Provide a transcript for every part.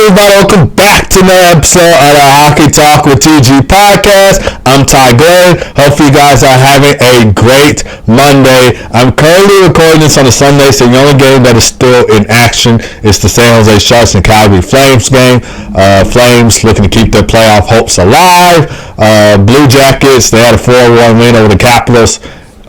everybody, welcome back to another episode of the Hockey Talk with TG podcast. I'm Ty Glenn. Hopefully you guys are having a great Monday. I'm currently recording this on a Sunday, so the only game that is still in action is the San Jose Sharks and Calgary Flames game. Flames looking to keep their playoff hopes alive. Blue Jackets, they had a 4-1 win over the Capitals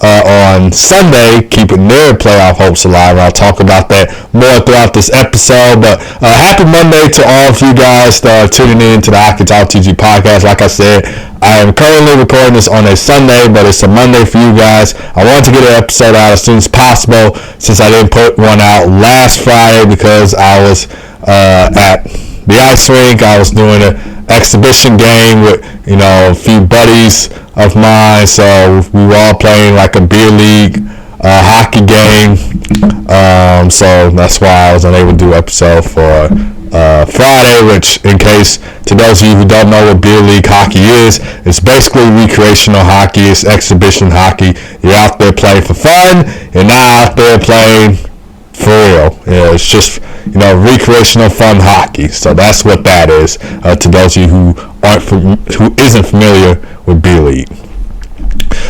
on Sunday, keeping their playoff hopes alive. I'll talk about that more throughout this episode. But happy Monday to all of you guys that are tuning in to the Hockey Talk TG podcast. Like I said, I am currently recording this on a Sunday, but it's a Monday for you guys. I wanted to get an episode out as soon as possible since I didn't put one out last Friday because I was at the ice rink. I was doing an exhibition game with a few buddies of mine, so we were all playing like a beer league hockey game, so that's why I was unable to do an episode for Friday, which, in case, to those of you who don't know what beer league hockey is, it's basically recreational hockey. It's exhibition hockey. You're out there playing for fun. You're not out there playing for real. It's just recreational fun hockey. So that's what that is. To those of you who isn't familiar with beer league.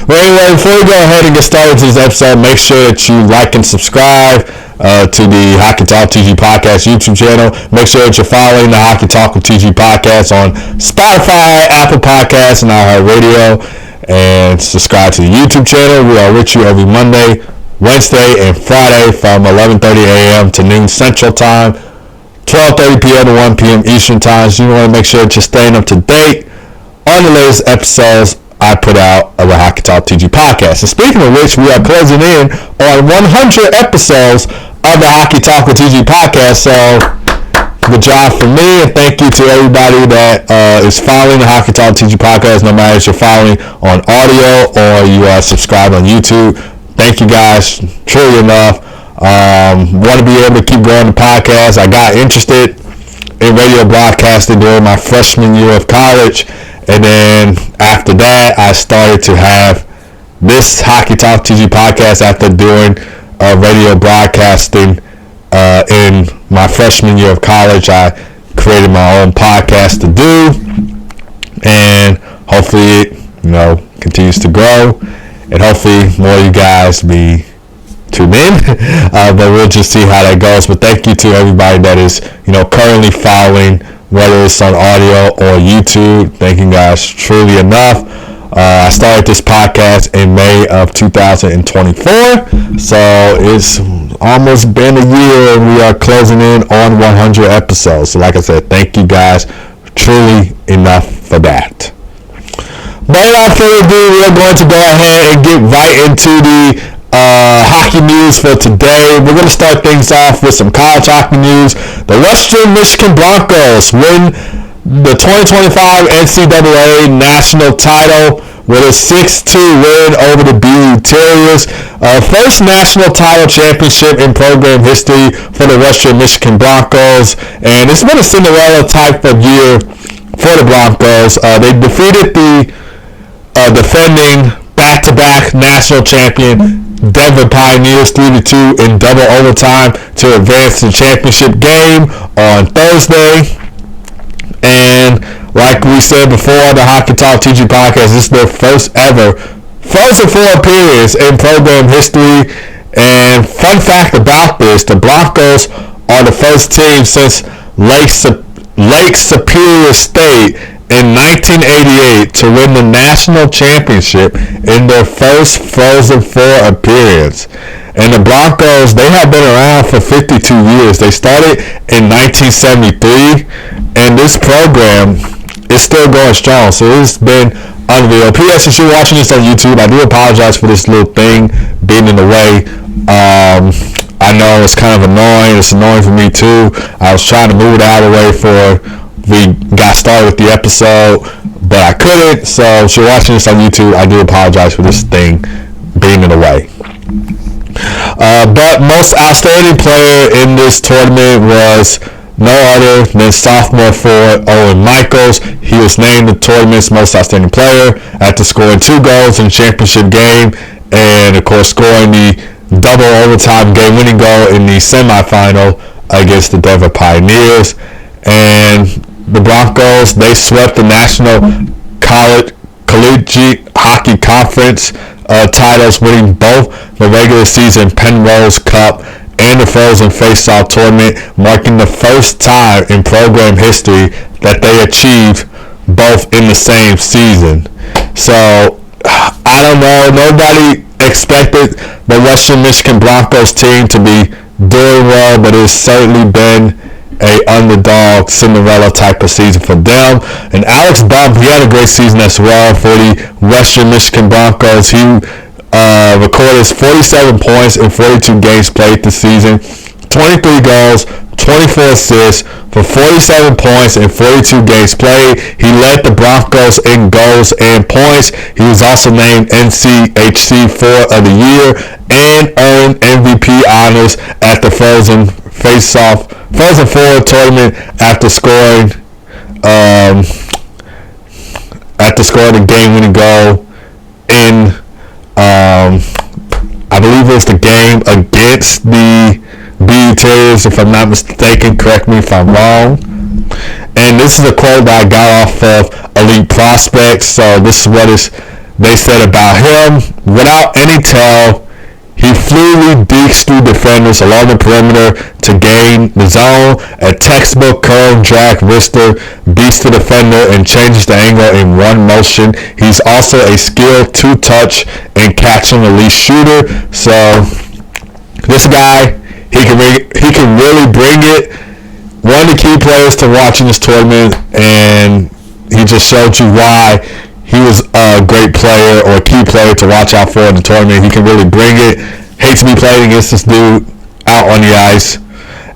Well, anyway, before we go ahead and get started to this episode, make sure that you like and subscribe to the Hockey Talk TG podcast YouTube channel. Make sure that you're following the Hockey Talk with TG podcast on Spotify, Apple Podcasts, and iHeartRadio, and subscribe to the YouTube channel. We are with you every Monday, Wednesday, and Friday from 11:30 a.m. to noon Central Time, 12:30 p.m. to 1 p.m. Eastern Time. So you want to make sure that you're staying up to date on the latest episodes I put out of the Hockey Talk TG podcast. And speaking of which, we are closing in on 100 episodes of the Hockey Talk with TG podcast. So good job for me, and thank you to everybody that is following the Hockey Talk TG podcast, no matter if you're following on audio or you are subscribed on YouTube. Thank you guys, truly enough. Want to be able to keep growing the podcast. I got interested in radio broadcasting during my freshman year of college, and then after that, I started to have this Hockey Talk TG podcast after doing radio broadcasting in my freshman year of college. I created my own podcast to do, and hopefully it continues to grow. And hopefully more of you guys be tuned in, but we'll just see how that goes. But thank you to everybody that is, currently following, whether it's on audio or YouTube. Thank you guys truly enough. I started this podcast in May of 2024, so it's almost been a year, and we are closing in on 100 episodes. So like I said, thank you guys truly enough for that. But without further ado, we are going to go ahead and get right into the hockey news for today. We're going to start things off with some college hockey news. The Western Michigan Broncos win the 2025 NCAA national title with a 6-2 win over the BU Terriers. First national title championship in program history for the Western Michigan Broncos, and it's been a Cinderella type of year for the Broncos. They defeated the defending back-to-back national champion Denver Pioneers 3-2 in double overtime to advance to the championship game on Thursday. And like we said before, the Hockey Talk TG podcast, this is their first ever Frozen Four appearance in program history. And fun fact about this, the Broncos are the first team since Lake Superior State in 1988 to win the national championship in their first Frozen Four appearance. And the Broncos, they have been around for 52 years. They started in 1973, and this program is still going strong. So it's been unreal. P.S. If you're watching this on YouTube, I do apologize for this little thing being in the way. I know it's kind of annoying. It's annoying for me too. I was trying to move it out of the way for we got started with the episode, but I couldn't. So if you're watching this on YouTube, I do apologize for this thing being in the way. But most outstanding player in this tournament was no other than sophomore forward Owen Michaels. He was named the tournament's most outstanding player after scoring 2 goals in the championship game, and of course scoring the double overtime game-winning goal in the semifinal against the Denver Pioneers. And the Broncos, they swept the National Collegiate Hockey Conference titles, winning both the regular season Penrose Cup and the Frozen Face-Off Tournament, marking the first time in program history that they achieved both in the same season. So, I don't know. Nobody expected the Western Michigan Broncos team to be doing well, but it's certainly been a underdog cinderella type of season for them. And Alex Bump, he had a great season as well for the Western Michigan Broncos. He recorded 47 points in 42 games played this season, 23 goals, 24 assists for 47 points in 42 games played. He led the Broncos in goals and points. He was also named NCHC 4 of the Year and earned MVP honors at the Frozen Four tournament after scoring the game-winning goal in I believe it was the game against the BU Terriers, if I'm not mistaken. Correct me if I'm wrong. And this is a quote that I got off of Elite Prospects. So this is what they said about him. Without any tell, he fluidly deeks through defenders along the perimeter to gain the zone. A textbook curl, drag, wrister, beats the defender and changes the angle in one motion. He's also a skilled two-touch and catch-and-release shooter. So this guy, he can really bring it. One of the key players to watch in this tournament, and he just showed you why he was a great player or a key player to watch out for in the tournament. He can really bring it. Hate to be playing against this dude out on the ice.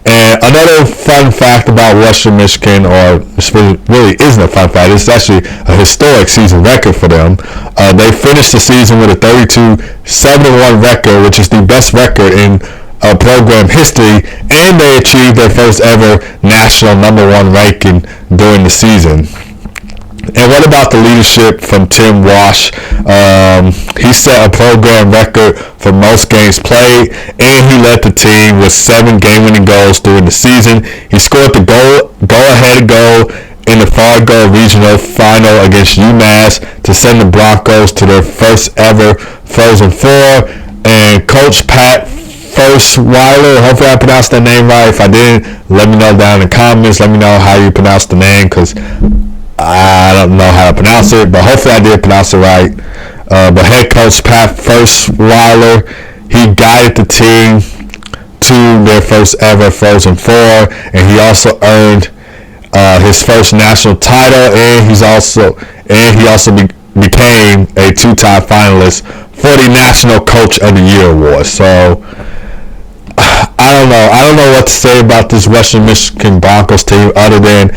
And another fun fact about Western Michigan, or this really isn't a fun fact, it's actually a historic season record for them. They finished the season with a 32-7-1 record, which is the best record in program history, and they achieved their first ever national #1 ranking during the season. And what about the leadership from Tim Walsh? He set a program record for most games played, and he led the team with 7 game-winning goals during the season. He scored the go-ahead goal in the Fargo Regional Final against UMass to send the Broncos to their first ever Frozen Four. And Coach Pat Firstweiler, hopefully I pronounced that name right. If I didn't, let me know down in the comments. Let me know how you pronounce the name, because I don't know how to pronounce it, but hopefully I did pronounce it right. But head coach Pat Firstweiler, he guided the team to their first ever Frozen Four, and he also earned his first national title, and he also became a 2-time finalist for the National Coach of the Year award. So I don't know what to say about this Western Michigan Broncos team other than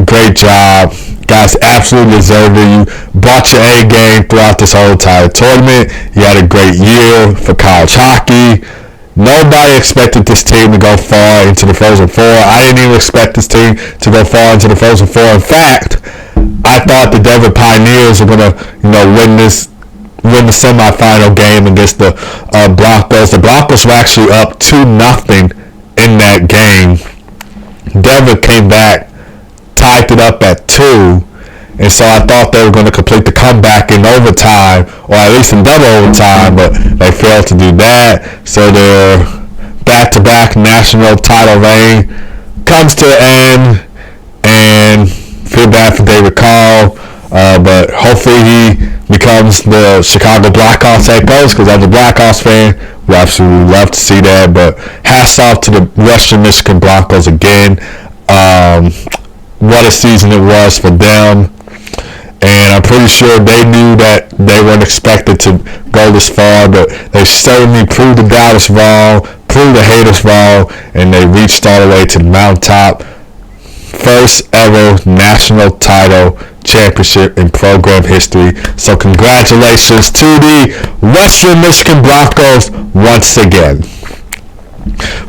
great job. Guys absolutely deserved it. You brought your A game throughout this whole entire tournament. You had a great year for college hockey. Nobody expected this team to go far into the Frozen Four. I didn't even expect this team to go far into the Frozen Four. In fact, I thought the Denver Pioneers were gonna, win the semifinal game against the Broncos. The Broncos were actually up 2-0 in that game. Denver came back, tied it up at 2, and so I thought they were going to complete the comeback in overtime, or at least in double overtime, but they failed to do that. So their back-to-back national title reign comes to an end, and feel bad for David Carl, but hopefully he becomes the Chicago Blackhawks head coach, because as a Blackhawks fan, we absolutely love to see that. But hats off to the Western Michigan Broncos again. What a season it was for them, and I'm pretty sure they knew that they weren't expected to go this far, but they certainly proved the doubters wrong, proved the haters wrong, and they reached all the way to the mountaintop. First ever national title championship in program history. So congratulations to the Western Michigan Broncos once again.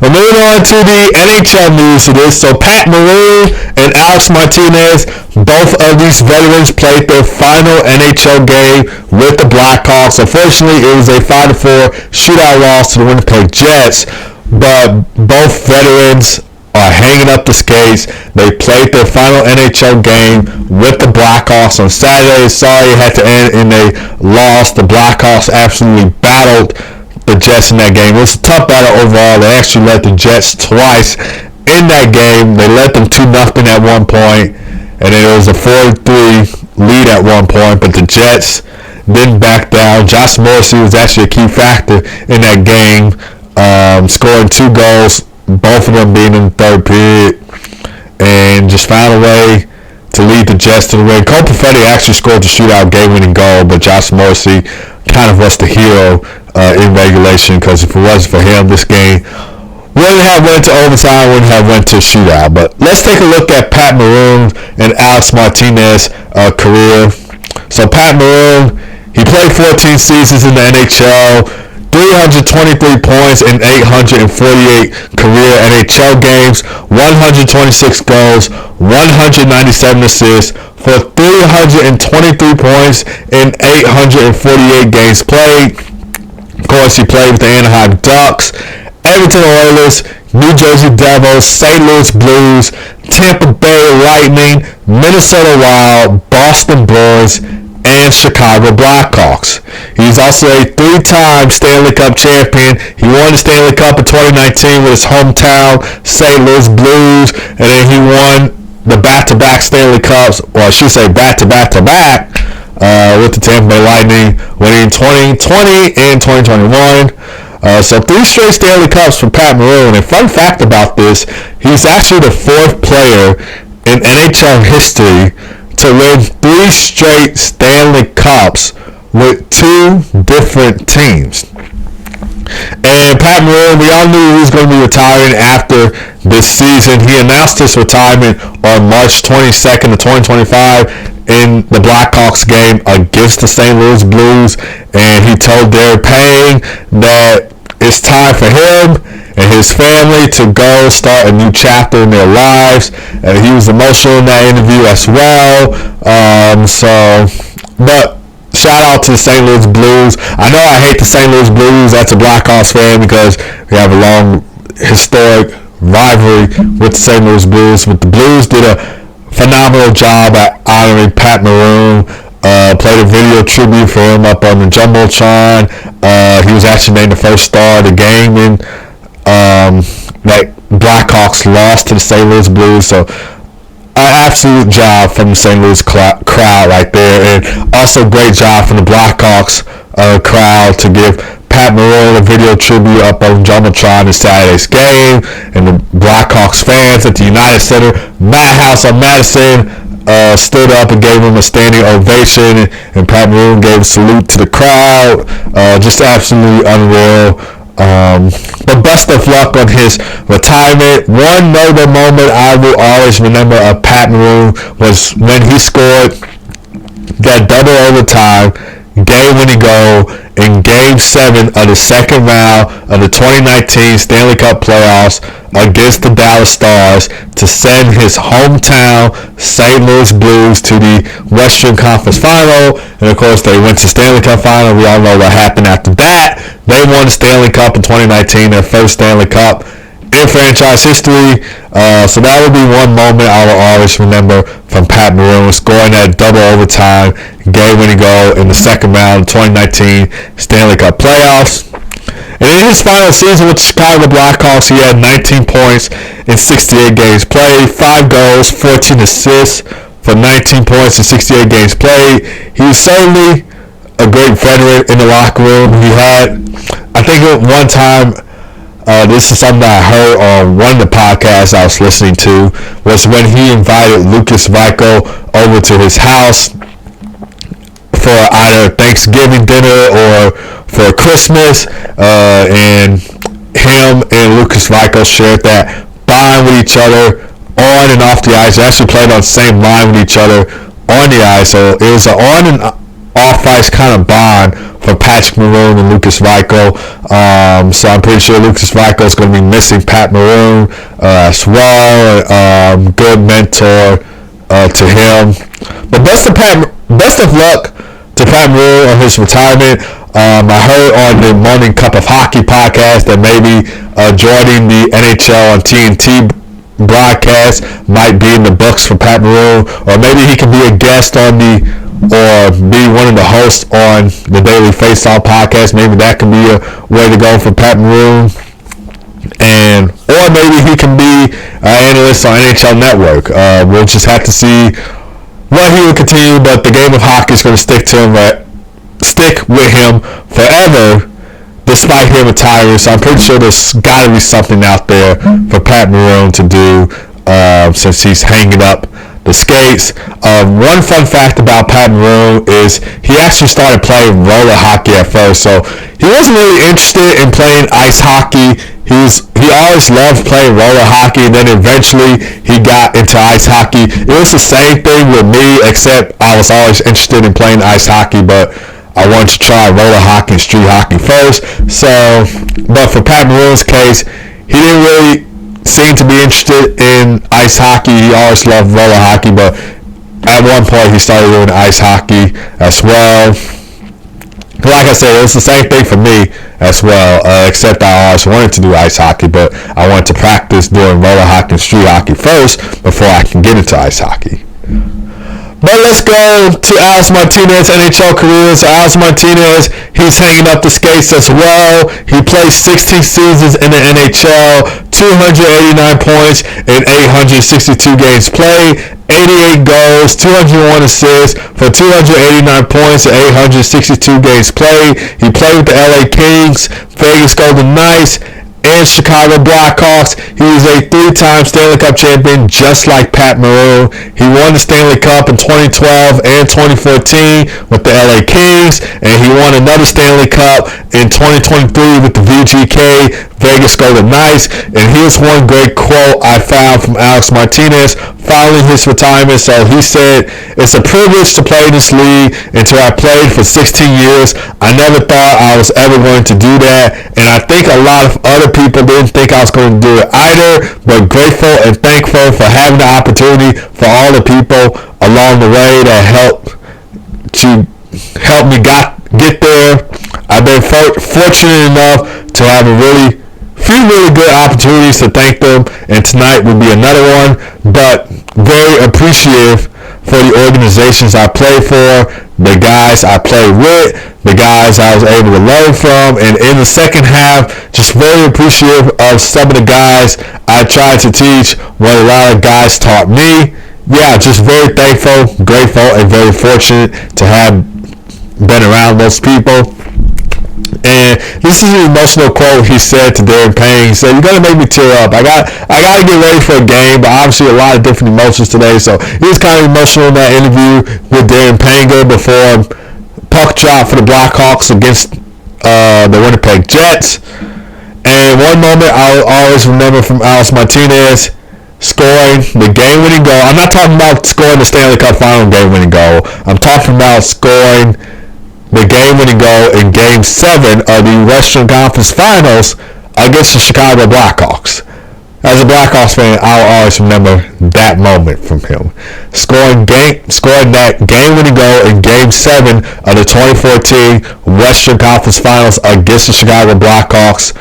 We're moving on to the NHL news today. So Pat Maroon and Alex Martinez, both of these veterans played their final NHL game with the Blackhawks. Unfortunately, it was a 5-4 shootout loss to the Winnipeg Jets, but both veterans are hanging up the skates. They played their final NHL game with the Blackhawks on Saturday. Sorry it had to end in a loss. The Blackhawks absolutely battled the Jets in that game. It was a tough battle overall. They actually led the Jets twice in that game. They led them 2-0 at one point, and then it was a 4-3 lead at one point, but the Jets didn't back down. Josh Morrissey was actually a key factor in that game, scoring 2 goals, both of them being in the third period, and just found a way to lead the Jets to the win. Cole Perfetti actually scored the shootout game-winning goal, but Josh Morrissey kind of was the hero in regulation, because if it wasn't for him, this game wouldn't have went to overtime, wouldn't have went to shootout. But let's take a look at Pat Maroon and Alex Martinez career. So Pat Maroon, he played 14 seasons in the NHL, 323 points in 848 career NHL games, 126 goals, 197 assists for 323 points in 848 games played. Of course, he played with the Anaheim Ducks, Edmonton Oilers, New Jersey Devils, St. Louis Blues, Tampa Bay Lightning, Minnesota Wild, Boston Bruins, and Chicago Blackhawks. He's also a 3-time Stanley Cup champion. He won the Stanley Cup in 2019 with his hometown St. Louis Blues, and then he won the back-to-back Stanley Cups, or I should say back-to-back-to-back, with the Tampa Bay Lightning, winning 2020 and 2021. So 3 straight Stanley Cups for Pat Maroon. And fun fact about this, he's actually the 4th player in NHL history to win 3 straight Stanley Cups with 2 different teams. And Pat Maroon, we all knew he was going to be retiring after this season. He announced his retirement on March 22nd of 2025 in the Blackhawks game against the St. Louis Blues, and he told Derek Payne that it's time for him and his family to go start a new chapter in their lives. And he was emotional in that interview as well. But shout out to the St. Louis Blues. I know I hate the St. Louis Blues as a Blackhawks fan because we have a long historic rivalry with the St. Louis Blues. But the Blues did a phenomenal job at honoring Pat Maroon. Played a video tribute for him up on the Jumbotron. He was actually named the first star of the game in that Blackhawks lost to the St. Louis Blues. So an absolute job from the St. Louis crowd right there, and also great job from the Blackhawks crowd to give Pat Maroon a video tribute up on Jumbotron in Saturday's game. And the Blackhawks fans at the United Center, Madhouse on Madison, stood up and gave him a standing ovation, and Pat Maroon gave a salute to the crowd. Just absolutely unreal. But best of luck on his retirement. One notable moment I will always remember of Pat Maroon was when he scored that double overtime game-winning goal in Game 7 of the second round of the 2019 Stanley Cup playoffs against the Dallas Stars to send his hometown St. Louis Blues to the Western Conference Final. And of course, they went to Stanley Cup Final. We all know what happened after that. They won the Stanley Cup in 2019, their first Stanley Cup in franchise history. So that would be one moment I will always remember from Pat Maroon, scoring that double overtime game-winning goal in the second round of 2019 Stanley Cup playoffs. And in his final season with the Chicago Blackhawks, he had 19 points in 68 games played, 5 goals, 14 assists for 19 points in 68 games played. He was certainly a great veteran in the locker room. He had, I think at one time, this is something that I heard on one of the podcasts I was listening to, was when he invited Lucas Reichel over to his house for either Thanksgiving dinner or for Christmas, and him and Lucas Reichel shared that bond with each other on and off the ice. They actually played on the same line with each other on the ice, so it was an on and off ice kind of bond for Patrick Maroon and Lucas Reichel. So I'm pretty sure Lucas Reichel is going to be missing Pat Maroon as well. Good mentor to him. But best of luck to Pat Maroon on his retirement. I heard on the Morning Cup of Hockey podcast that maybe joining the NHL on TNT broadcast might be in the books for Pat Maroon, or maybe he could be a guest on or be one of the hosts on the Daily Faceoff podcast. Maybe that could be a way to go for Pat Maroon. Or maybe he can be an analyst on NHL Network. We'll just have to see what he will continue, but the game of hockey is going to stick with him forever, despite him retiring. So I'm pretty sure there's got to be something out there for Pat Maroon to do since he's hanging up the skates. One fun fact about Pat Maroon is he actually started playing roller hockey at first. So he wasn't really interested in playing ice hockey. He always loved playing roller hockey, and then eventually he got into ice hockey. It was the same thing with me, except I was always interested in playing ice hockey, but I wanted to try roller hockey and street hockey first. But for Pat Maroon's case, he didn't really seem to be interested in ice hockey. He always loved roller hockey, but at one point he started doing ice hockey as well. Like I said, it was the same thing for me as well, except I always wanted to do ice hockey, but I wanted to practice doing roller hockey and street hockey first before I can get into ice hockey. But let's go to Alec Martinez NHL career. So Alec Martinez, he's hanging up the skates as well. He played 16 seasons in the NHL, 289 points in 862 games played, 88 goals, 201 assists for 289 points in 862 games played. He played with the LA Kings, Vegas Golden Knights, and Chicago Blackhawks. He was a 3-time Stanley Cup champion, just like Pat Maroon. He won the Stanley Cup in 2012 and 2014 with the LA Kings, and he won another Stanley Cup in 2023 with the VGK, Vegas Golden Knights. And here's one great quote I found from Alec Martinez following his retirement. So he said, "It's a privilege to play in this league, and I played for 16 years. I never thought I was ever going to do that, and I think a lot of other people didn't think I was going to do it either, but grateful and thankful for having the opportunity, for all the people along the way that helped me get there. I've been fortunate enough to have a few really good opportunities to thank them, and tonight will be another one, but very appreciative for the organizations I play for, the guys I play with, the guys I was able to learn from, and in the second half, just very appreciative of some of the guys I tried to teach, what a lot of guys taught me. Yeah, just very thankful, grateful, and very fortunate to have been around those people." And this is an emotional quote he said to Darren Payne. He said, "You're going to make me tear up. I got to get ready for a game, but obviously a lot of different emotions today." So he was kind of emotional in that interview with Darren Payne before puck drop for the Blackhawks against the Winnipeg Jets. And one moment I'll always remember from Alec Martinez, scoring the game-winning goal. I'm not talking about scoring the Stanley Cup Final game-winning goal. I'm talking about scoring the game-winning goal in Game 7 of the Western Conference Finals against the Chicago Blackhawks. As a Blackhawks fan, I'll always remember that moment from him. Scoring that game-winning goal in Game 7 of the 2014 Western Conference Finals against the Chicago Blackhawks,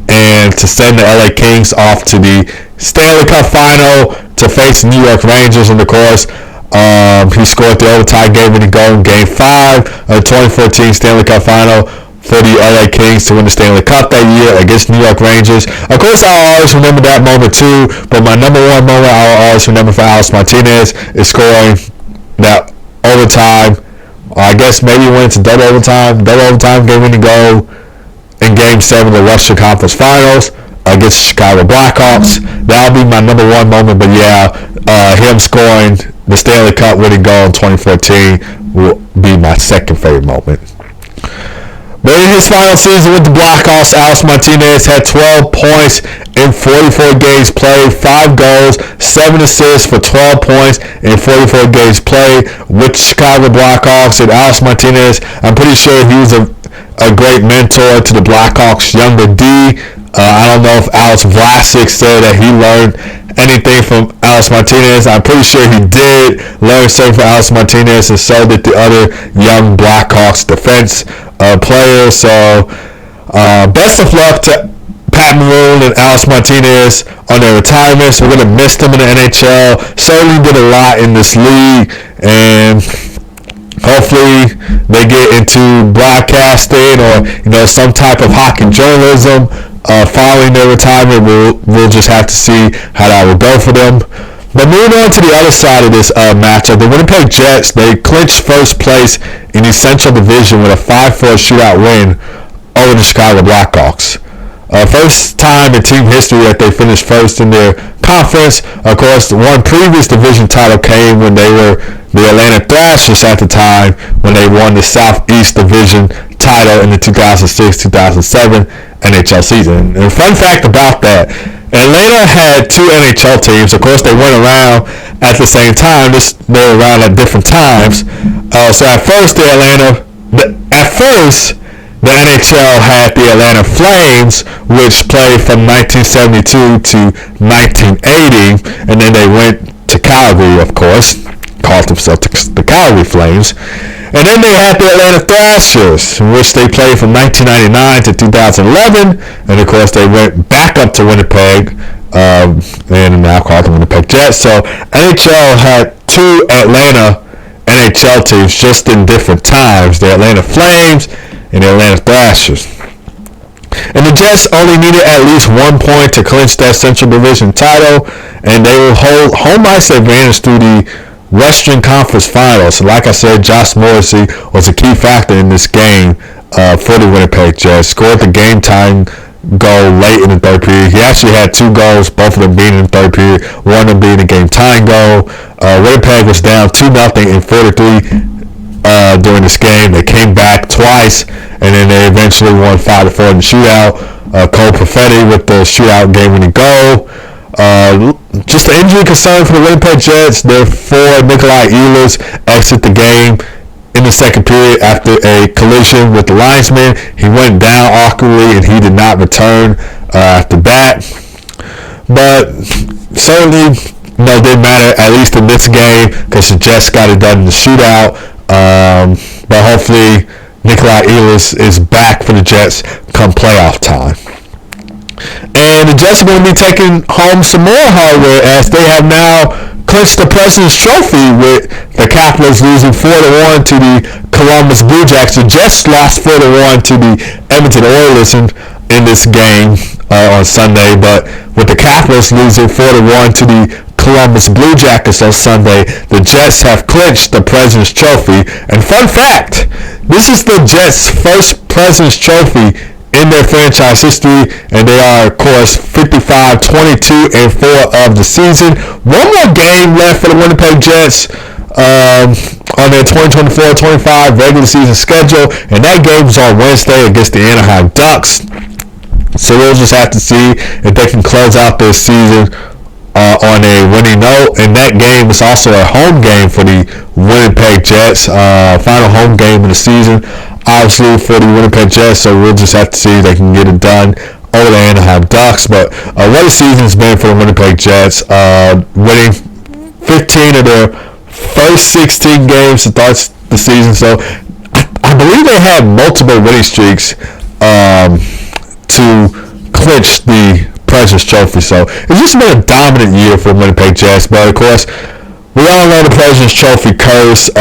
and to send the LA Kings off to the Stanley Cup Final to face the New York Rangers. And of course, he scored the overtime game-winning goal in Game 5 of the 2014 Stanley Cup Final for the LA Kings to win the Stanley Cup that year against New York Rangers. Of course, I'll always remember that moment too, but my number one moment I'll always remember for Alec Martinez is scoring that overtime, or I guess maybe when it's a double overtime game-winning goal in Game 7 of the Western Conference Finals against the Chicago Blackhawks. That'll be my number one moment, but yeah, him scoring the Stanley Cup winning goal in 2014 will be my second favorite moment. But in his final season with the Blackhawks, Alec Martinez had 12 points in 44 games played, 5 goals, 7 assists for 12 points in 44 games played with the Chicago Blackhawks. And Alec Martinez, I'm pretty sure he was a great mentor to the Blackhawks' younger D. I don't know if Alex Vlasic said that he learned anything from Alec Martinez. I'm pretty sure he did learn something from Alec Martinez, and so did the other young Blackhawks defense players. So best of luck to Pat Maroon and Alec Martinez on their retirements. We're going to miss them in the NHL. Certainly did a lot in this league, and hopefully they get into broadcasting or some type of hockey journalism following their retirement. We'll just have to see how that will go for them. But moving on to the other side of this matchup, the Winnipeg Jets, they clinched first place in the Central Division with a 5-4 shootout win over the Chicago Blackhawks. First time in team history that they finished first in their conference. Of course, one previous division title came when they were the Atlanta Thrashers at the time, when they won the Southeast Division title in the 2006-2007 NHL season. And a fun fact about that, Atlanta had two NHL teams. Of course, they went around at the same time. They were around at different times. So at first, the NHL had the Atlanta Flames, which played from 1972 to 1980, and then they went to Calgary, of course, called themselves the Calgary Flames. And then they had the Atlanta Thrashers, which they played from 1999 to 2011, and of course they went back up to Winnipeg, and now called the Winnipeg Jets. So NHL had two Atlanta NHL teams just in different times, the Atlanta Flames and the Atlanta Thrashers. And the Jets only needed at least 1 point to clinch that Central Division title, and they will hold home ice advantage through the Western Conference Finals. Like I said, Josh Morrissey was a key factor in this game for the Winnipeg Jets. Scored the game-time goal late in the third period. He actually had two goals, both of them being in the third period, one of them being a game-tying goal. Winnipeg was down 2-0 in 4-3 during this game. They came back twice, and then they eventually won 5-4 in the shootout. Cole Perfetti with the shootout game-winning goal. Just an injury concern for the Winnipeg Jets. Therefore, Nikolai Ehlers exit the game in the second period after a collision with the linesman. He went down awkwardly and he did not return after that. But certainly, didn't matter, at least in this game, because the Jets got it done in the shootout. But hopefully, Nikolai Ehlers is back for the Jets come playoff time. And the Jets are going to be taking home some more hardware as they have now clinched the President's Trophy with the Capitals losing 4-1 to the Columbus Blue Jackets. The Jets lost 4-1 to the Edmonton Oilers in this game on Sunday, but with the Capitals losing 4-1 to the Columbus Blue Jackets on Sunday, the Jets have clinched the President's Trophy. And fun fact, this is the Jets' first President's Trophy in their franchise history, and they are, of course, 55, 22, and 4 of the season. One more game left for the Winnipeg Jets on their 2024-25 regular season schedule, and that game is on Wednesday against the Anaheim Ducks. So we'll just have to see if they can close out their season on a winning note. And that game is also a home game for the Winnipeg Jets, final home game of the season, obviously, for the Winnipeg Jets. So we'll just have to see if they can get it done over the Anaheim Ducks. But what a season's been for the Winnipeg Jets, winning 15 of their first 16 games to start the season. So I believe they had multiple winning streaks to clinch the President's Trophy. So it's just been a dominant year for the Winnipeg Jets. But of course, we all know the President's Trophy curse.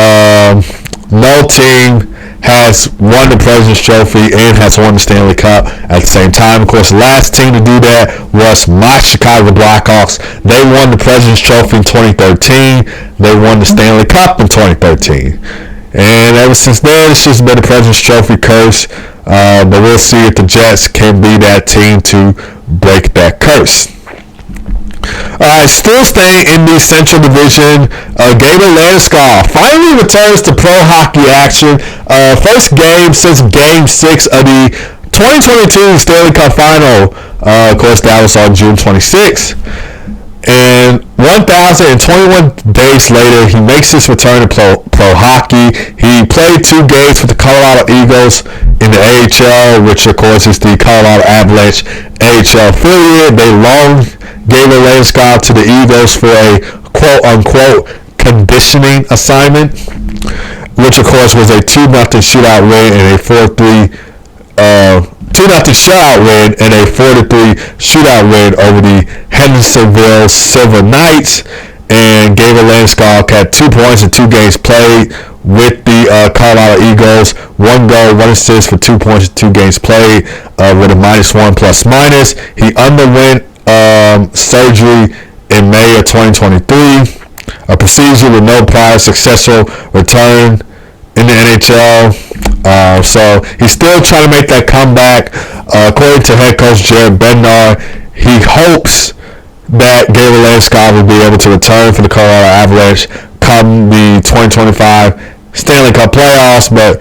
No team has won the President's Trophy and has won the Stanley Cup at the same time. Of course, the last team to do that was my Chicago Blackhawks. They won the President's Trophy in 2013. They won the Stanley Cup in 2013. And ever since then, it's just been the President's Trophy curse. But we'll see if the Jets can be that team to break that curse. Still staying in the Central Division, Gabriel Landeskog finally returns to pro hockey action. First game since Game 6 of the 2022 Stanley Cup Final. Of course, that was on June 26th. And 1,021 days later, he makes his return to pro hockey. He played 2 games with the Colorado Eagles in the AHL, which of course is the Colorado Avalanche AHL affiliate. They loaned Gabriel Landeskog to the Eagles for a quote-unquote conditioning assignment, which of course was a 2-0 shootout win and a 4-3 2-0 shutout win and a 4-3 shootout win over the Hendersonville Silver Knights. And Gabriel Landeskog had 2 points in 2 games played with the Colorado Eagles. 1 goal, 1 assist for 2 points in 2 games played with a -1 ±. He underwent surgery in May of 2023. A procedure with no prior successful return in the NHL. So he's still trying to make that comeback. According to head coach Jared Bednar, he hopes that Gabriel Landeskog will be able to return for the Colorado Avalanche come the 2025 Stanley Cup playoffs, but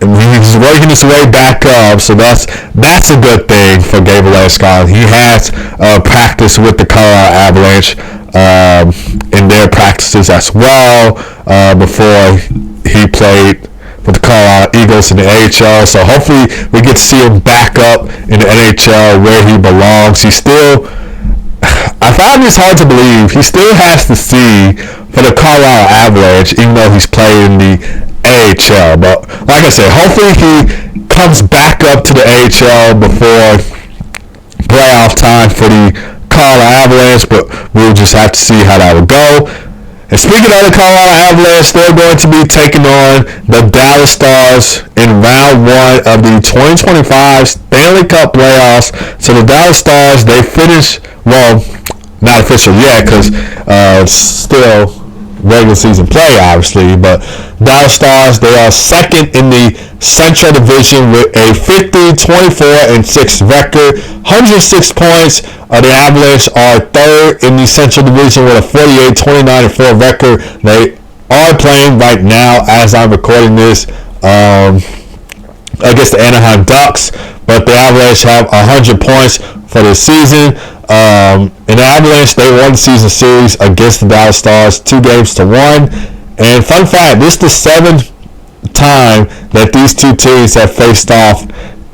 he's working his way back up, so that's a good thing for Gabriel Landeskog. He has practiced with the Colorado Avalanche in their practices as well before he played with the Colorado Eagles in the AHL. So hopefully we get to see him back up in the NHL where he belongs. He still, I find this hard to believe, he still has to see for the Colorado Avalanche, even though he's playing in the AHL. But like I said, hopefully he comes back up to the AHL before playoff time for the Colorado Avalanche, but we'll just have to see how that will go. And speaking of the Colorado Avalanche, they're going to be taking on the Dallas Stars in round 1 of the 2025 Stanley Cup playoffs. So the Dallas Stars, they finished, well, not official yet because still regular season play, obviously, but Dallas Stars, they are second in the Central Division with a 50-24-6 record, 106 points. The Avalanche are third in the Central Division with a 48-29-4 record. They are playing right now as I'm recording this against the Anaheim Ducks, but the Avalanche have 100 points for the season. In the Avalanche, they won the season series against the Dallas Stars 2-1. And fun fact, this is the 7th time that these two teams have faced off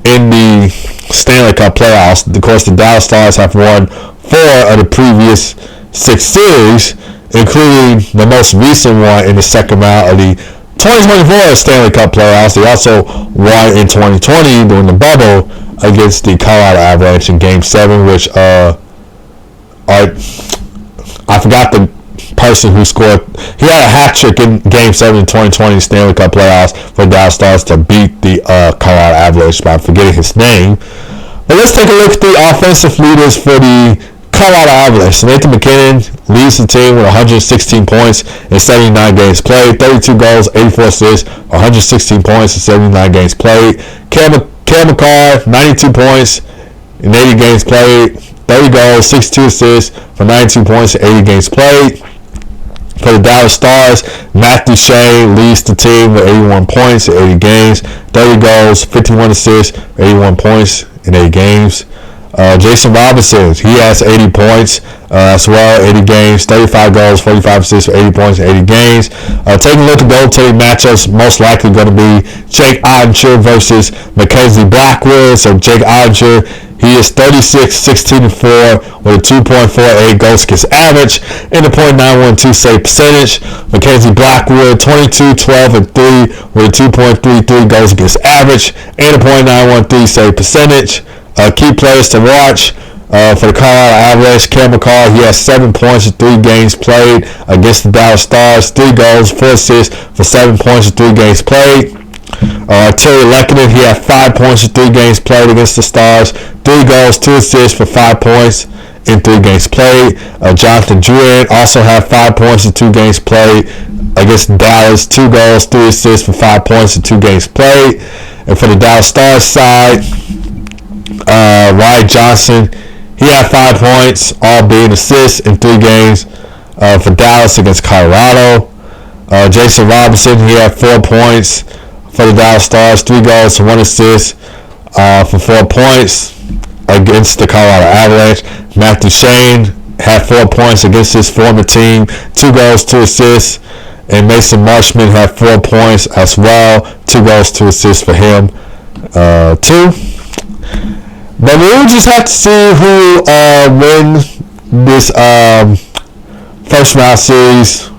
in the Stanley Cup playoffs. Of course, the Dallas Stars have won 4 of the previous 6 series, including the most recent one in the second round of the 2024 Stanley Cup playoffs. They also won in 2020 during the bubble against the Colorado Avalanche in Game 7, which I forgot the person who scored. He had a hat trick in Game 7 in 2020 Stanley Cup playoffs for the Dallas Stars to beat the Colorado Avalanche, but I'm forgetting his name. But let's take a look at the offensive leaders for the Colorado Avalanche. So Nathan MacKinnon leads the team with 116 points in 79 games played, 32 goals, 84 assists, 116 points in 79 games played. Cale Makar, 92 points in 80 games played, 30 goals, 62 assists for 92 points in 80 games played. For the Dallas Stars, Matt Duchene leads the team with 81 points in 80 games, 30 goals, 51 assists, 81 points in 80 games. Jason Robinson, he has 80 points as well, 80 games, 35 goals, 45 assists for 80 points in 80 games. Taking a look at goaltending matchups, most likely going to be Jake Oettinger versus Mackenzie Blackwood. So Jake Oettinger, he is 36-16-4 with a 2.48 goals against average and a .912 save percentage. Mackenzie Blackwood, 22-12-3 with a 2.33 goals against average and a .913 save percentage. Key players to watch for the Colorado Avalanche: Cale Makar, he has 7 points in 3 games played against the Dallas Stars, 3 goals, 4 assists for 7 points in 3 games played. Terry Lehkonen, he had 5 points in 3 games played against the Stars, 3 goals, 2 assists for 5 points in 3 games played. Jonathan Drouin also had 5 points in 2 games played against Dallas, 2 goals, 3 assists for 5 points in 2 games played. And for the Dallas Stars side, Wyatt Johnson, he had 5 points, all being assists in 3 games for Dallas against Colorado. Jason Robinson, he had 4 points for the Dallas Stars, 3 goals, 1 assist for 4 points against the Colorado Avalanche. Matt Duchene had 4 points against his former team, 2 goals, 2 assists. And Mason Marchment had 4 points as well, 2 goals, 2 assists for him too. But we'll just have to see who wins this first round series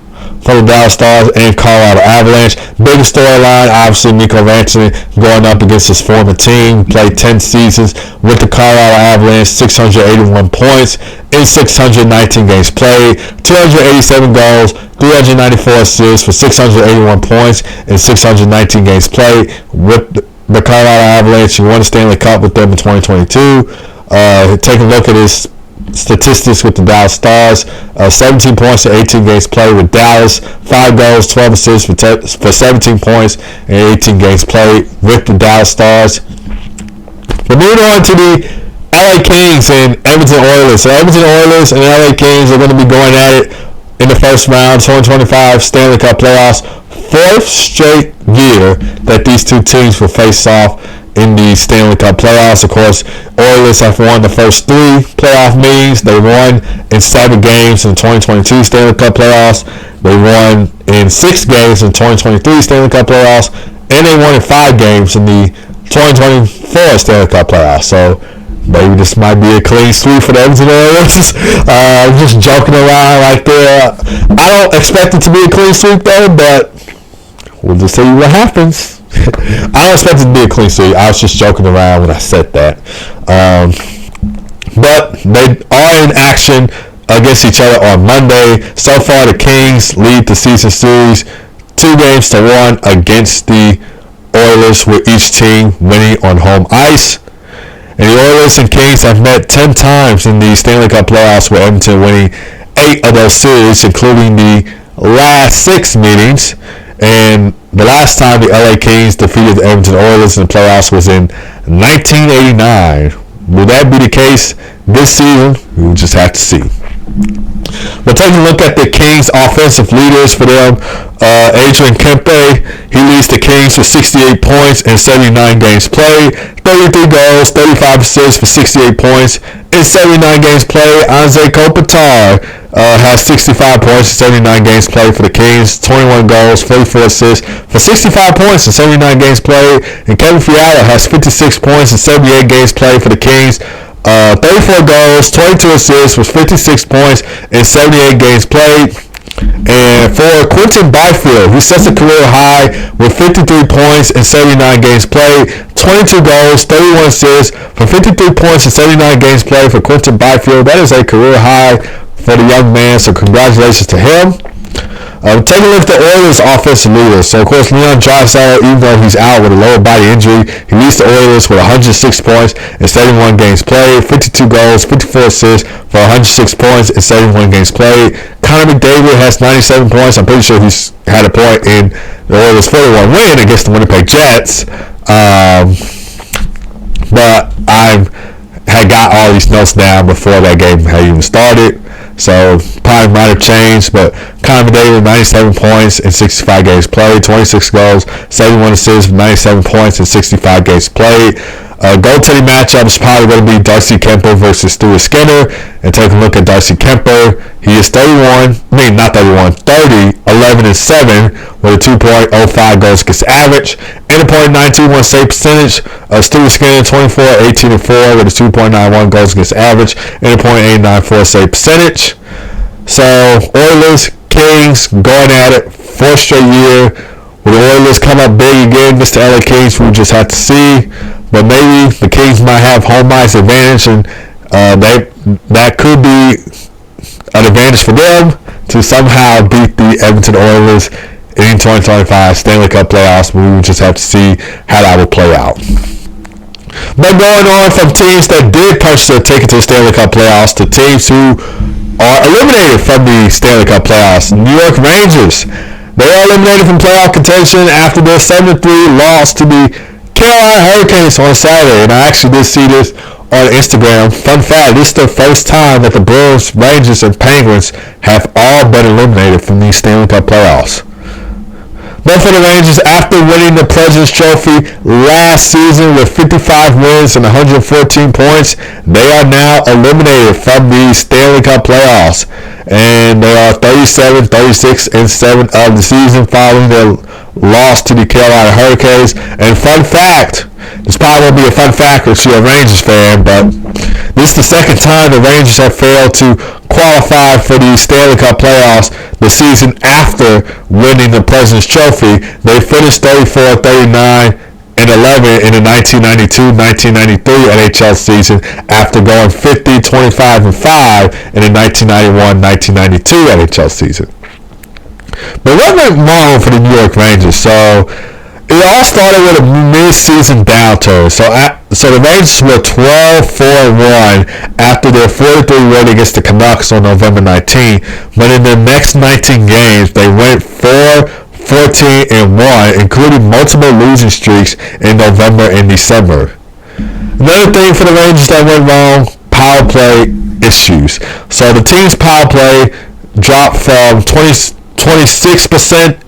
for the Dallas Stars and Colorado Avalanche. Biggest storyline, obviously, Mikko Rantanen going up against his former team. Played 10 seasons with the Colorado Avalanche, 681 points in 619 games played, 287 goals, 394 assists for 681 points in 619 games played with the Colorado Avalanche. He won the Stanley Cup with them in 2022. Take a look at his statistics with the Dallas Stars. 17 points in 18 games played with Dallas, 5 goals, 12 assists for 17 points in 18 games played with the Dallas Stars. But moving on to the LA Kings and Edmonton Oilers. So Edmonton Oilers and LA Kings are going to be going at it in the first round, 2025 Stanley Cup playoffs. 4th straight year that these two teams will face off in the Stanley Cup playoffs. Of course, Oilers have won the first 3 playoff meetings. They won in 7 games in the 2022 Stanley Cup playoffs. They won in 6 games in the 2023 Stanley Cup playoffs. And they won in 5 games in the 2024 Stanley Cup playoffs. So maybe this might be a clean sweep for the Edmonton Oilers. Just joking around right there. I don't expect it to be a clean sweep though, but we'll just see what happens. I don't expect it to be a clean sweep. I was just joking around when I said that. But they are in action against each other on Monday. So far, the Kings lead the season series 2-1 against the Oilers, with each team winning on home ice. And the Oilers and Kings have met 10 times in the Stanley Cup playoffs, with Edmonton winning 8 of those series, including the last 6 meetings. And the last time the LA Kings defeated the Edmonton Oilers in the playoffs was in 1989. Will that be the case this season? We'll just have to see. We'll take a look at the Kings' offensive leaders for them. Adrian Kempe, he leads the Kings with 68 points in 79 games played, 33 goals, 35 assists for 68 points in 79 games played. Anze Kopitar has 65 points in 79 games played for the Kings, 21 goals, 44 assists for 65 points in 79 games played. And Kevin Fiala has 56 points in 78 games played for the Kings. 34 goals, 22 assists with 56 points in 78 games played. And for Quinton Byfield, he sets a career high with 53 points in 79 games played, 22 goals, 31 assists for 53 points in 79 games played for Quinton Byfield. That is a career high for the young man, so congratulations to him. Take a look at the Oilers' offensive leaders. So, of course, Leon Draisaitl, even though he's out with a lower body injury, he leads the Oilers with 106 points in 71 games played, 52 goals, 54 assists for 106 points in 71 games played. Connor McDavid has 97 points. I'm pretty sure he's had a point in the Oilers' 4-1 win against the Winnipeg Jets. But I had got all these notes down before that game had even started. So probably might have changed, but Connor McDavid, 97 points in 65 games played, 26 goals, 71 assists, 97 points in 65 games played. Goaltending matchup is probably going to be Darcy Kemper versus Stuart Skinner. And take a look at Darcy Kemper. He is 30, 11, and 7 with a 2.05 goals against average and a .921 save percentage. Stuart Skinner, 24, 18, and 4 with a 2.91 goals against average and a .894 save percentage. So Oilers, Kings going at it, 4th straight year. Will the Oilers come up big again, Mr. LA Kings? We'll just have to see. But maybe the Kings might have home ice advantage, and that could be an advantage for them to somehow beat the Edmonton Oilers in 2025 Stanley Cup playoffs. We will just have to see how that will play out. But going on from teams that did purchase a ticket to the Stanley Cup playoffs to teams who are eliminated from the Stanley Cup playoffs. New York Rangers, they are eliminated from playoff contention after their 7-3 loss to the Carolina Hurricanes on Saturday. And I actually did see this on Instagram. Fun fact, this is the first time that the Bruins, Rangers, and Penguins have all been eliminated from these Stanley Cup playoffs. But for the Rangers, after winning the President's Trophy last season with 55 wins and 114 points, they are now eliminated from the Stanley Cup playoffs. And they are 37, 36, and 7 of the season following their loss to the Carolina Hurricanes. And fun fact, this probably won't be a fun fact if you're a Rangers fan, but this is the second time the Rangers have failed to qualified for the Stanley Cup playoffs the season after winning the President's Trophy. They finished 34, 39, and 11 in the 1992-1993 NHL season after going 50, 25, and 5 in the 1991-1992 NHL season. But what went wrong for the New York Rangers? So it all started with a mid-season downturn. So the Rangers were 12-4-1 after their 4-3 win against the Canucks on November 19. But in the next 19 games, they went 4-14-1, including multiple losing streaks in November and December. Another thing for the Rangers that went wrong, power play issues. So the team's power play dropped from 26%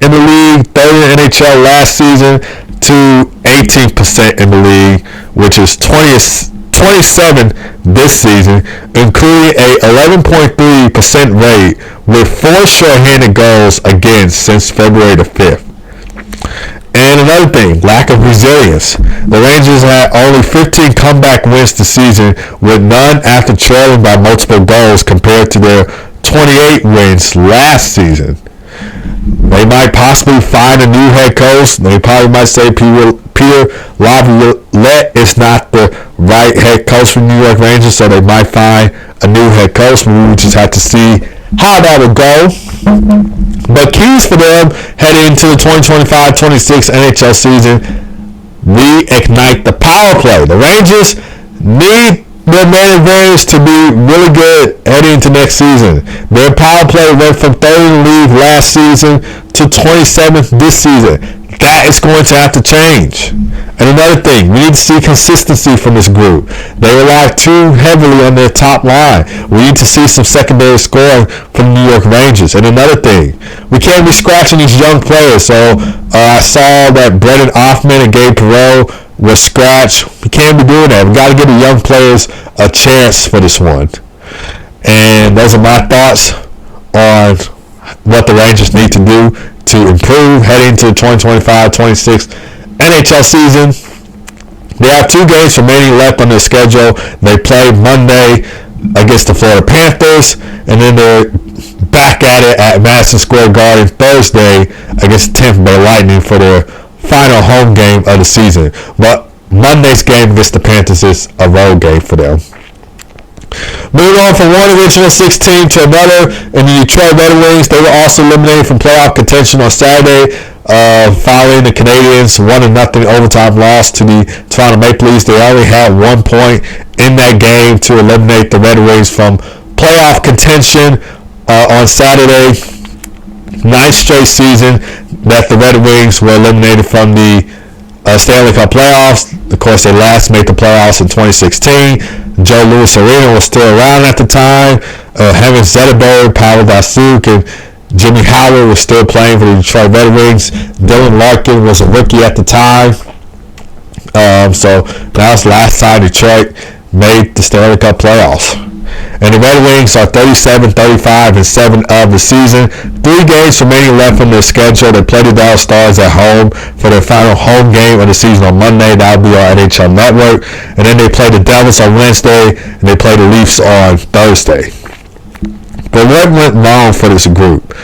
in the league, third in the NHL last season, to 18% in the league, which is 27 this season, including a 11.3% rate with 4 shorthanded goals against since February the 5th. And another thing, lack of resilience. The Rangers had only 15 comeback wins this season, with none after trailing by multiple goals compared to their 28 wins last season. They might possibly find a new head coach. They probably might say Peter Laviolette is not the right head coach for the New York Rangers, so they might find a new head coach. We just have to see how that would go. But keys for them heading into the 2025-26 NHL season: reignite the power play. The Rangers need their main advantage to be really good heading into next season. Their power play went from 3rd in the league last season to 27th this season. That is going to have to change. And another thing, we need to see consistency from this group. They rely too heavily on their top line. We need to see some secondary scoring from the New York Rangers. And another thing, we can't be scratching these young players. So I saw that Brendan Othman and Gabe Perreault was scratched. We can't be doing that. We got to give the young players a chance for this one. And those are my thoughts on what the Rangers need to do to improve heading into the 2025-26 NHL season. They have 2 games remaining left on their schedule. They play Monday against the Florida Panthers, and then they're back at it at Madison Square Garden Thursday against the Tampa Bay Lightning for their final home game of the season. But Monday's game against the Panthers is a road game for them. Moving on from one original 6 team to another, in the Detroit Red Wings, they were also eliminated from playoff contention on Saturday following the Canadiens' 1-0 overtime loss to the Toronto Maple Leafs. They only had 1 point in that game to eliminate the Red Wings from playoff contention on Saturday. 9th straight season that the Red Wings were eliminated from the Stanley Cup playoffs. Of course, they last made the playoffs in 2016. Joe Louis Arena was still around at the time. Henrik Zetterberg, Pavel Datsyuk, and Jimmy Howard was still playing for the Detroit Red Wings. Dylan Larkin was a rookie at the time. So that was the last time Detroit made the Stanley Cup playoffs. And the Red Wings are 37, 35, and 7 of the season. 3 games remaining left on their schedule. They play the Dallas Stars at home for their final home game of the season on Monday. That will be on NHL Network. And then they play the Devils on Wednesday, and they play the Leafs on Thursday. But what went wrong for this group?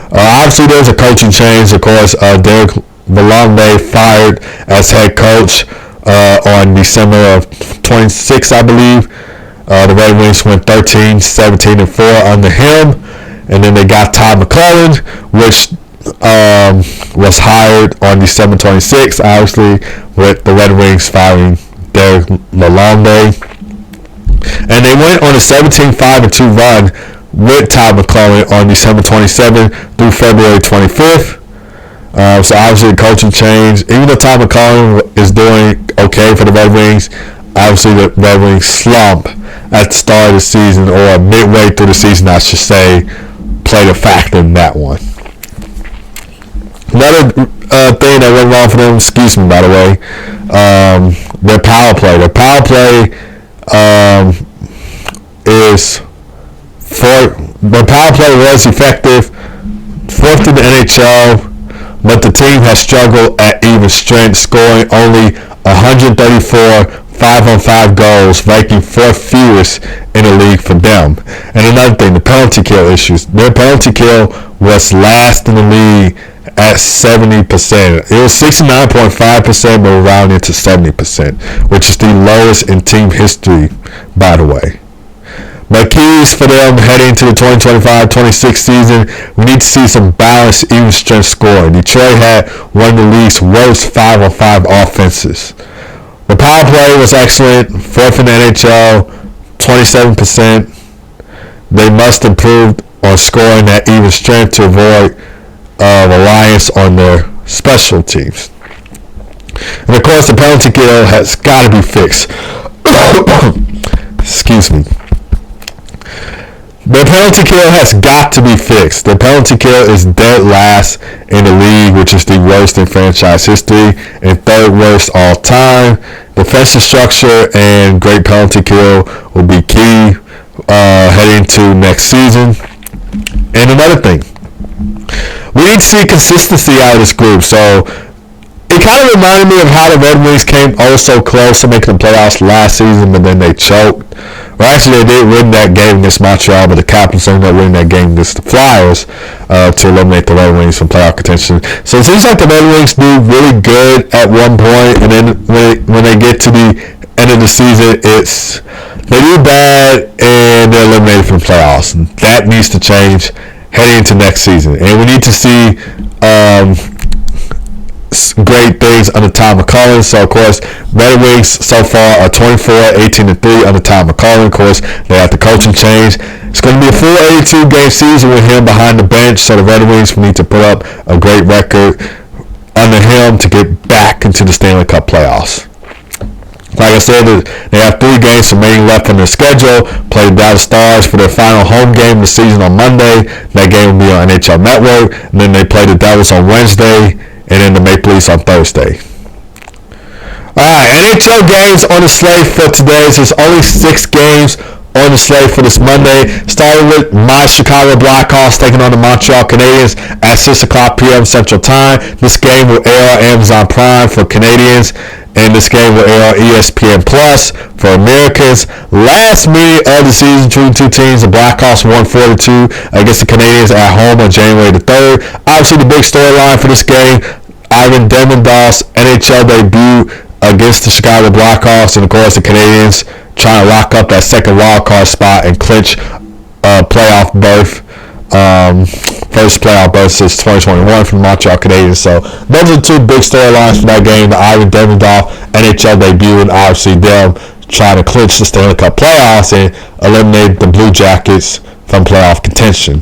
Obviously, there's a coaching change. Of course, Derek Lalonde fired as head coach on December of 26, I believe. The Red Wings went 13, 17, and 4 under him. And then they got Todd McClelland, which was hired on December 26, obviously, with the Red Wings firing Derek Lalonde. And they went on a 17-5-2 run with Todd McClelland on December 27 through February 25th. So obviously a coaching change. Even though Todd McClelland is doing okay for the Red Wings, obviously the Red Wings slump at the start of the season, or midway through the season, I should say, played a factor in that one. Another thing that went wrong for them, excuse me, by the way, their power play. Their power play was effective, 4th in the NHL, but the team has struggled at even strength, scoring only 134 5-on-5 goals, ranking 4th fewest in the league for them. And another thing, the penalty kill issues. Their penalty kill was last in the league at 70%. It was 69.5%, but rounded into 70%, which is the lowest in team history, by the way. But keys for them heading to the 2025-26 season, we need to see some balanced, even strength scoring. Detroit had one of the league's worst 5-on-5 offenses. The power play was excellent, 4th in the NHL, 27%. They must improve on scoring that even strength to avoid reliance on their special teams. And of course, the penalty kill has got to be fixed. Excuse me. The penalty kill has got to be fixed. The penalty kill is dead last in the league, which is the worst in franchise history and 3rd worst all time. Defensive structure and great penalty kill will be key heading to next season. And another thing, we need to see consistency out of this group. So it kind of reminded me of how the Red Wings came so close to making the playoffs last season, but then they choked. Well, actually, they did win that game against Montreal, but the Capitals ended up winning that game against the Flyers to eliminate the Red Wings from playoff contention. So it seems like the Red Wings do really good at one point, and then when they get to the end of the season, they do bad and they're eliminated from the playoffs. And that needs to change heading into next season. And we need to see great things under Tom McCullough. So of course, Red Wings so far are 24-18-3 under Tom McCullough. Of course, they have the coaching change. It's going to be a full 82 game season with him behind the bench. So the Red Wings need to put up a great record under him to get back into the Stanley Cup playoffs. Like I said, they have 3 games remaining left on their schedule. Play the Dallas Stars for their final home game of the season on Monday. That game will be on NHL Network. And then they play the Devils on Wednesday. And then the Maple Leafs on Thursday. Alright, NHL games on the slate for today. So there's only 6 games on the slate for this Monday. Starting with my Chicago Blackhawks taking on the Montreal Canadiens at 6 o'clock p.m. Central Time. This game will air on Amazon Prime for Canadians. And this game will air on ESPN Plus for Americans. Last meeting of the season between two teams, the Blackhawks won 4-2 against the Canadiens at home on January the 3rd. Obviously, the big storyline for this game, Ivan Demidov's NHL debut against the Chicago Blackhawks, and of course the Canadiens trying to lock up that second wildcard spot and clinch playoff berth. First playoff berth since 2021 from the Montreal Canadiens. So those are 2 big storylines for that game. The Ivan Demidov NHL debut, and obviously them trying to clinch the Stanley Cup playoffs and eliminate the Blue Jackets from playoff contention.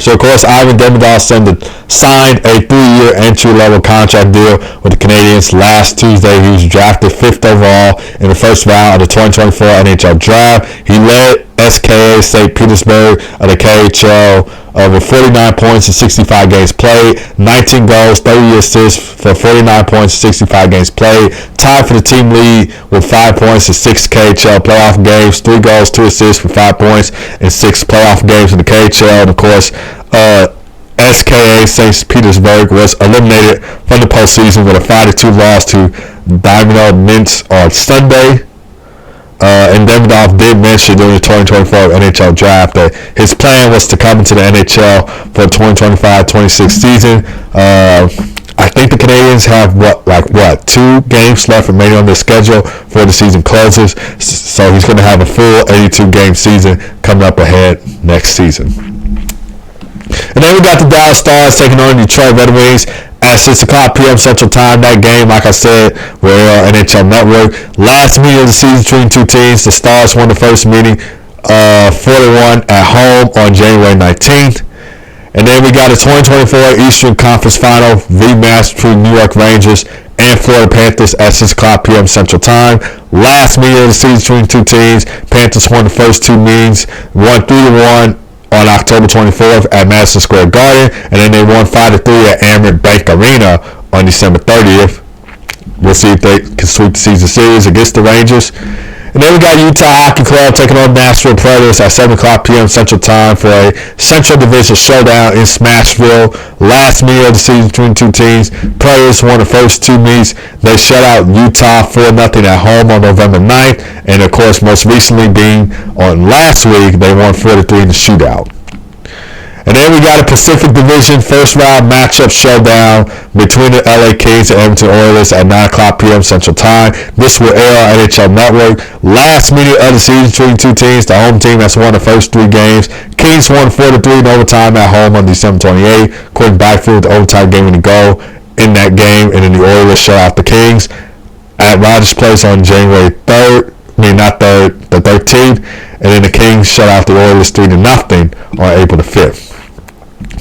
So, of course, Ivan Demidov signed a 3-year entry-level contract deal with the Canadiens last Tuesday. He was drafted 5th overall in the first round of the 2024 NHL Draft. He led SKA St. Petersburg of the KHL with 49 points in 65 games played, 19 goals, 30 assists for 49 points in 65 games played, tied for the team lead with 5 points in 6 KHL playoff games, 3 goals, 2 assists for 5 points in 6 playoff games in the KHL. And of course, SKA St. Petersburg was eliminated from the postseason with a 5-2 loss to Dynamo Minsk on Sunday. And Demidov did mention during the 2024 NHL Draft that his plan was to come into the NHL for the 2025-26 season. I think the Canadiens have 2 games left remaining on their schedule before the season closes. So he's going to have a full 82-game season coming up ahead next season. And then we got the Dallas Stars taking on the Detroit Red Wings at 6 o'clock p.m. Central Time. That game, like I said, will air on NHL Network. Last meeting of the season between 2 teams. The Stars won the first meeting 4-1 at home on January 19th. And then we got a 2024 Eastern Conference Final rematch between New York Rangers and Florida Panthers at 6 o'clock p.m. Central Time. Last meeting of the season between 2 teams. Panthers won the first 2 meetings, won 3-1 on October 24th at Madison Square Garden, and then they won 5-3 at Amerant Bank Arena on December 30th. We'll see if they can sweep the season series against the Rangers. And then we got Utah Hockey Club taking on Nashville Predators at 7 o'clock p.m. Central Time for a Central Division showdown in Smashville. Last meeting of the season between two teams. Predators won the first two meets. They shut out Utah 4-0 at home on November 9th. And, of course, most recently being on last week, they won 4-3 in the shootout. And then we got a Pacific Division first round matchup showdown between the LA Kings and Edmonton Oilers at 9 o'clock p.m. Central Time. This will air on NHL Network. Last meeting of the season between two teams. The home team has won the first three games. Kings won 4-3 in overtime at home on December 28th. Quentin Byfield with the overtime game to go in that game. And then the Oilers shut out the Kings at Rogers Place on January 3rd. The 13th. And then the Kings shut out the Oilers 3-0 on April the 5th.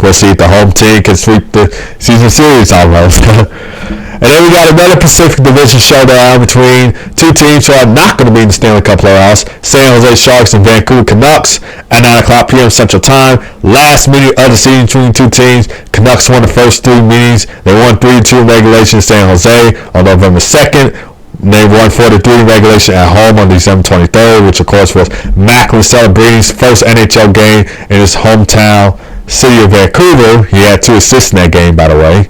We'll see if the home team can sweep the season series almost. And then we got another Pacific Division showdown between two teams who are not going to be in the Stanley Cup playoffs. San Jose Sharks and Vancouver Canucks at 9 o'clock p.m. Central Time. Last meeting of the season between two teams. Canucks won the first three meetings. They won 3-2 in regulation in San Jose on November 2nd. They won 4-3 in regulation at home on December 23rd, which of course was Macklin celebrating his first NHL game in his hometown city of Vancouver. He had 2 assists in that game, by the way.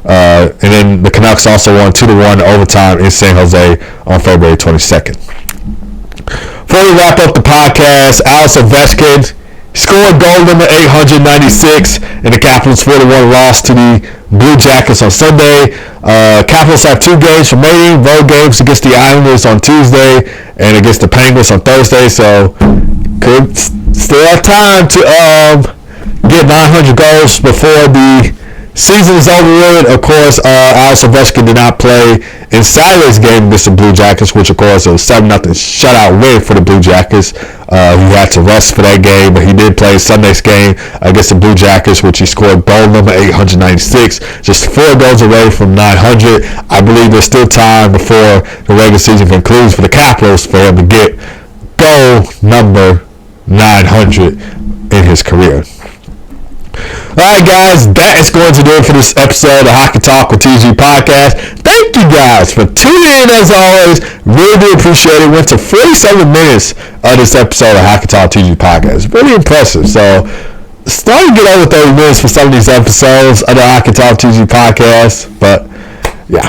And then the Canucks also won 2-1 overtime in San Jose on February 22nd. Before we wrap up the podcast, Alex Ovechkin scored goal number 896 in the Capitals' 4-1 loss to the Blue Jackets on Sunday. Capitals have 2 games remaining, road games against the Islanders on Tuesday and against the Penguins on Thursday, so could still have time to get 900 goals before the season is over with. Of course, Alex Ovechkin did not play in Saturday's game against the Blue Jackets, which of course was a 7-0 shutout win for the Blue Jackets. He had to rest for that game, but he did play Sunday's game against the Blue Jackets, which he scored goal number 896, just 4 goals away from 900. I believe there's still time before the regular season concludes for the Capitals for him to get goal number 900 in his career. Alright guys, that is going to do it for this episode of Hockey Talk with TG Podcast. Thank you guys for tuning in as always. Really do appreciate it. Went to 47 minutes of this episode of Hockey Talk TG Podcast. Really impressive. So, starting to get over 30 minutes for some of these episodes of the Hockey Talk TG Podcast. But, yeah.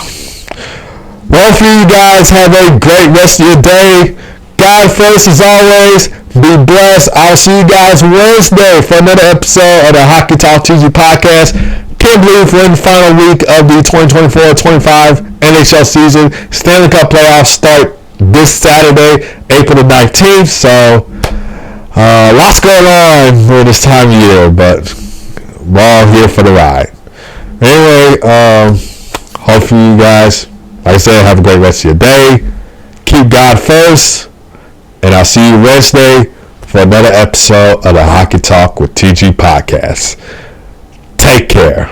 Well, hopefully you guys have a great rest of your day. God first as always. Be blessed. I'll see you guys Wednesday for another episode of the Hockey Talk TG Podcast. Can't believe we're in the final week of the 2024-25 NHL season. Stanley Cup playoffs start this Saturday, April the 19th. So, lots going on during this time of year, but we're all here for the ride. Anyway, hopefully you guys, like I said, have a great rest of your day. Keep God first. And I'll see you Wednesday for another episode of the Hockey Talk with TG Podcast. Take care.